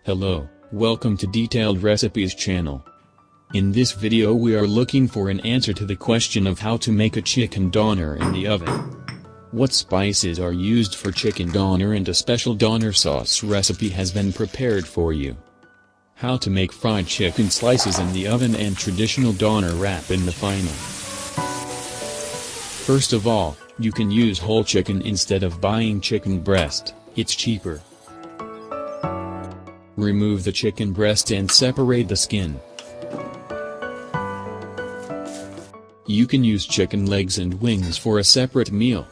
Hello, welcome to Detailed Recipes channel. In this video we are looking for an answer to the question of how to make a chicken doner in the oven. What spices are used for chicken doner, and a special doner sauce recipe has been prepared for you. How to make fried chicken slices in the oven and traditional doner wrap in the final. First of all, you can use whole chicken instead of buying chicken breast, it's cheaper. Remove the chicken breast and separate the skin. You can use chicken legs and wings for a separate meal.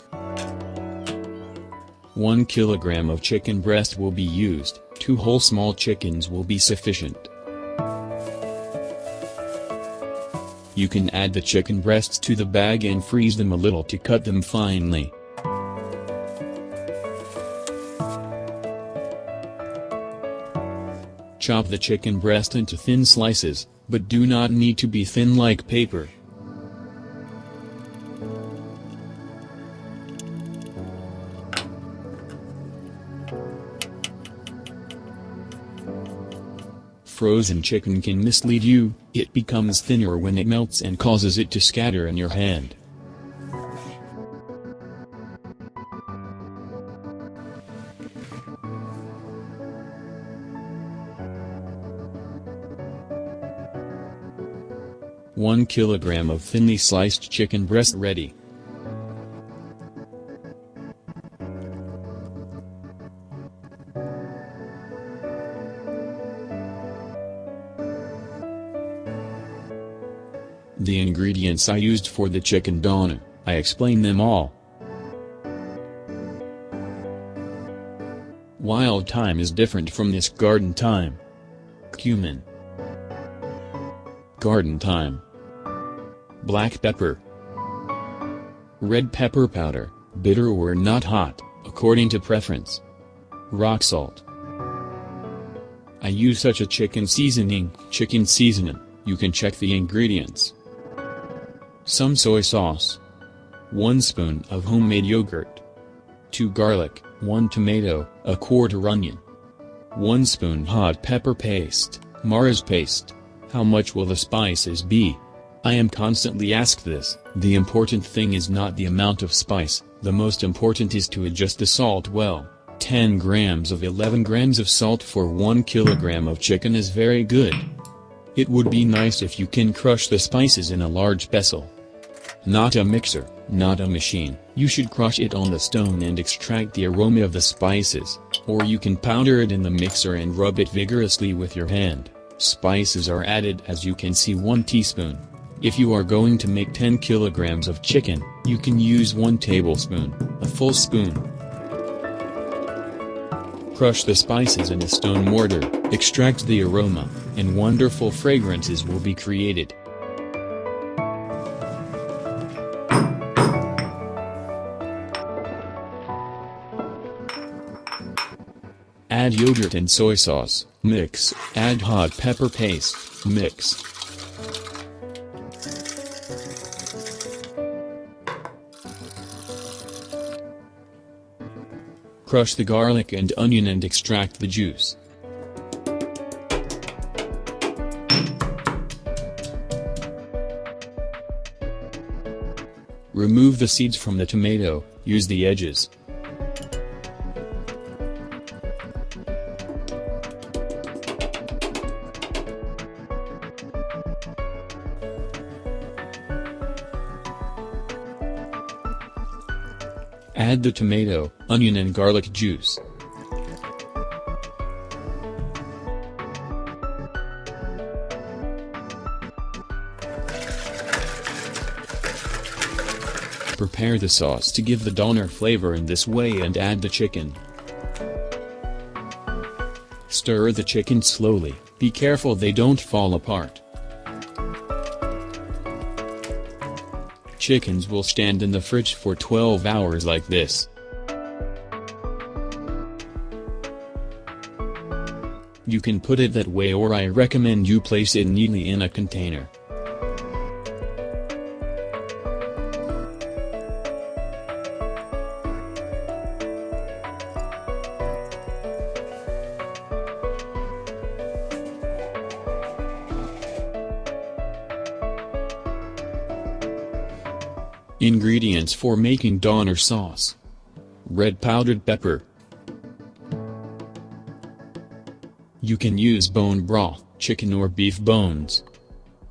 1 kilogram of chicken breast will be used, 2 whole small chickens will be sufficient. You can add the chicken breasts to the bag and freeze them a little to cut them finely. Chop the chicken breast into thin slices, but do not need to be thin like paper. Frozen chicken can mislead you, it becomes thinner when it melts and causes it to scatter in your hand. One kilogram of thinly sliced chicken breast ready. The ingredients I used for the chicken doner, I explain them all. Wild thyme is different from this garden thyme. Cumin, garden thyme, black pepper, red pepper powder, bitter or not hot, according to preference, rock salt. I use such a chicken seasoning, you can check the ingredients. Some soy sauce, 1 spoon of homemade yogurt, 2 garlic, 1 tomato, a quarter onion, 1 spoon hot pepper paste, Mars paste. How much will the spices be? I am constantly asked this. The important thing is not the amount of spice, the most important is to adjust the salt well. 10 grams of 11 grams of salt for 1 kilogram of chicken is very good. It would be nice if you can crush the spices in a large pestle. Not a mixer, not a machine. You should crush it on the stone and extract the aroma of the spices, or you can powder it in the mixer and rub it vigorously with your hand. Spices are added as you can see, 1 teaspoon. If you are going to make 10 kilograms of chicken, you can use 1 tablespoon, a full spoon. Crush the spices in a stone mortar, extract the aroma, and wonderful fragrances will be created. Add yogurt and soy sauce, mix. Add hot pepper paste, mix. Crush the garlic and onion and extract the juice. Remove the seeds from the tomato, use the edges. Add the tomato, onion and garlic juice. Prepare the sauce to give the doner flavor in this way and add the chicken. Stir the chicken slowly, be careful they don't fall apart. Chickens will stand in the fridge for 12 hours like this. You can put it that way, or I recommend you place it neatly in a container. Ingredients for making doner sauce: red powdered pepper. You can use bone broth, chicken or beef bones.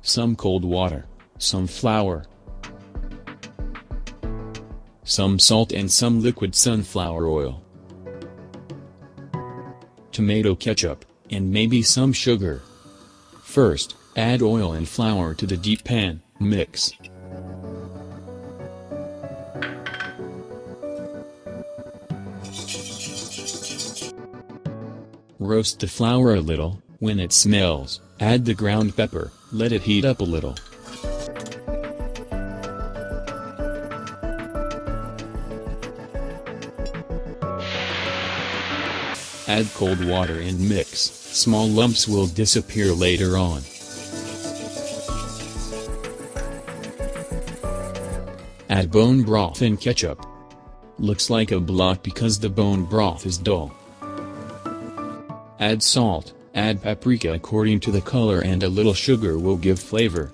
Some cold water, some flour, some salt and some liquid sunflower oil. Tomato ketchup, and maybe some sugar. First, add oil and flour to the deep pan, mix. Roast the flour a little. When it smells, add the ground pepper, let it heat up a little. Add cold water and mix. Small lumps will disappear later on. Add bone broth and ketchup. Looks like a block because the bone broth is dull. Add salt, add paprika according to the color, and a little sugar will give flavor.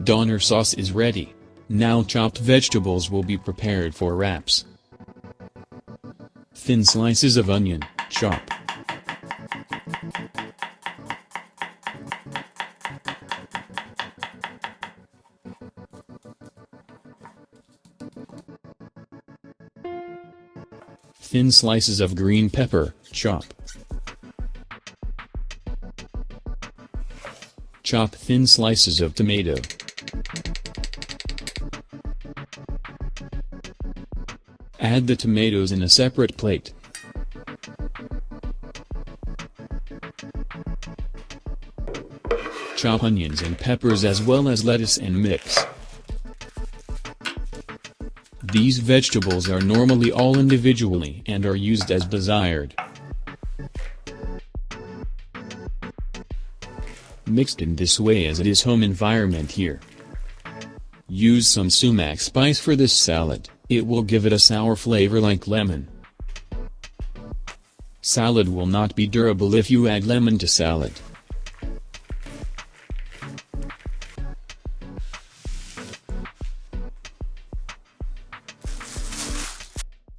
Doner sauce is ready. Now chopped vegetables will be prepared for wraps. Thin slices of onion, chop. Thin slices of green pepper, chop. Chop thin slices of tomato. Add the tomatoes in a separate plate. Chop onions and peppers as well as lettuce and mix. These vegetables are normally all individually and are used as desired. Mixed in this way as it is home environment here. Use some sumac spice for this salad. It will give it a sour flavor like lemon. Salad will not be durable if you add lemon to salad.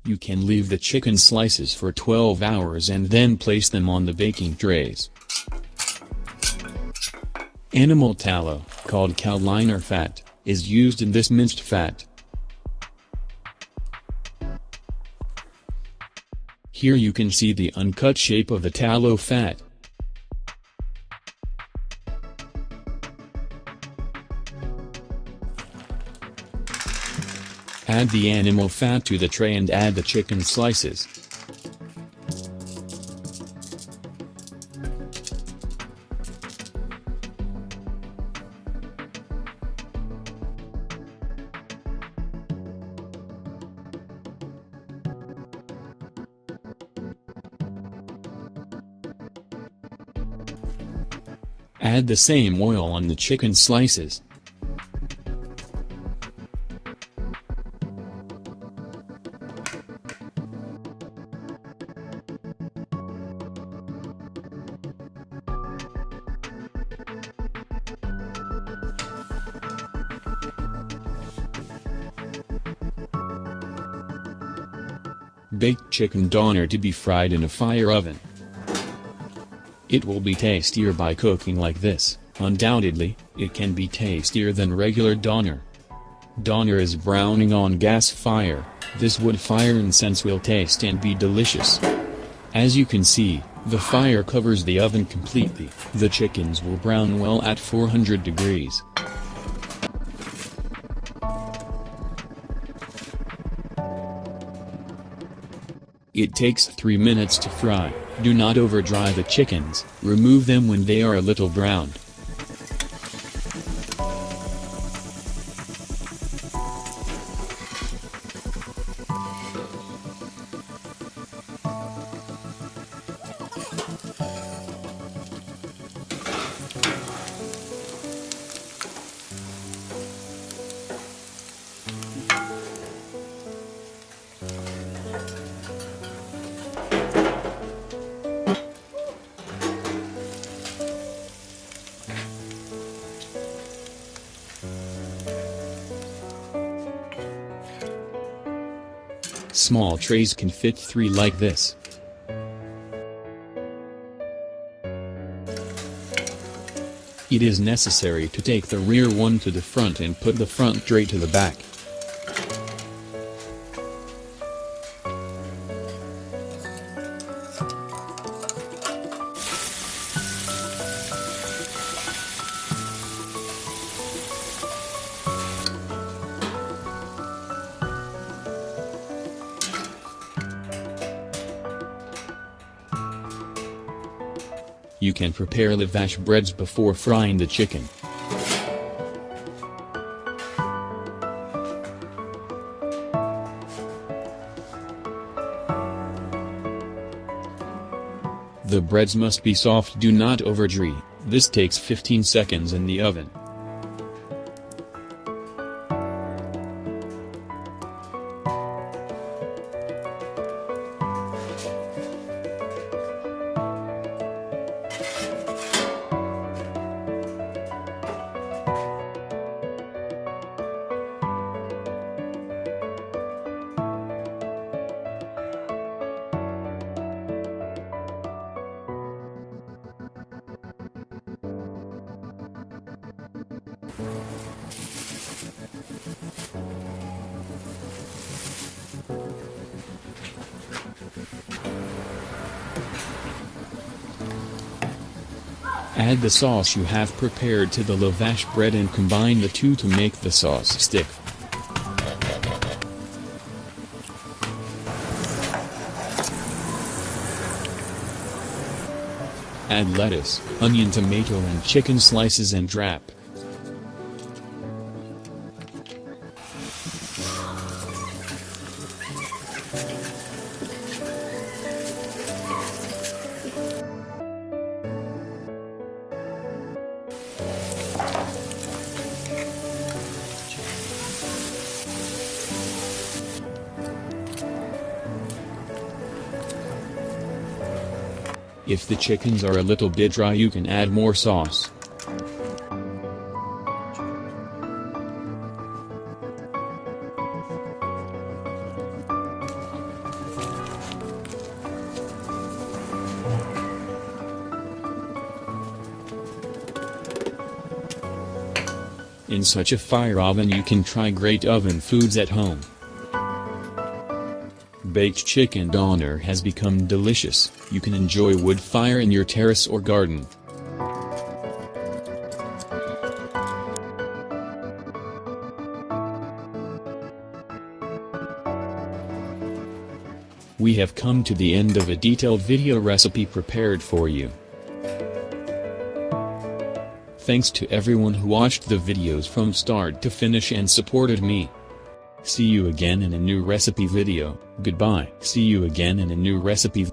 You can leave the chicken slices for 12 hours and then place them on the baking trays. Animal tallow, called cow liner fat, is used in this minced fat. Here you can see the uncut shape of the tallow fat. Add the animal fat to the tray and add the chicken slices. Add the same oil on the chicken slices. Baked chicken doner to be fried in a fire oven. It will be tastier by cooking like this. Undoubtedly, it can be tastier than regular doner. Doner is browning on gas fire. This wood fire incense will taste and be delicious. As you can see, the fire covers the oven completely. The chickens will brown well at 400 degrees. It takes 3 minutes to fry. Do not over-dry the chickens, remove them when they are a little browned. Small trays can fit 3 like this. It is necessary to take the rear one to the front and put the front tray to the back. You can prepare lavash breads before frying the chicken. The breads must be soft, do not overdry. This takes 15 seconds in the oven. Add the sauce you have prepared to the lavash bread and combine the two to make the sauce stick. Add lettuce, onion, tomato and chicken slices and wrap. If the chickens are a little bit dry, you can add more sauce. In such a fire oven you can try great oven foods at home. Baked chicken doner has become delicious. You can enjoy wood fire in your terrace or garden. We have come to the end of a detailed video recipe prepared for you. Thanks to everyone who watched the videos from start to finish and supported me. See you again in a new recipe video. Goodbye. See you again in a new recipe.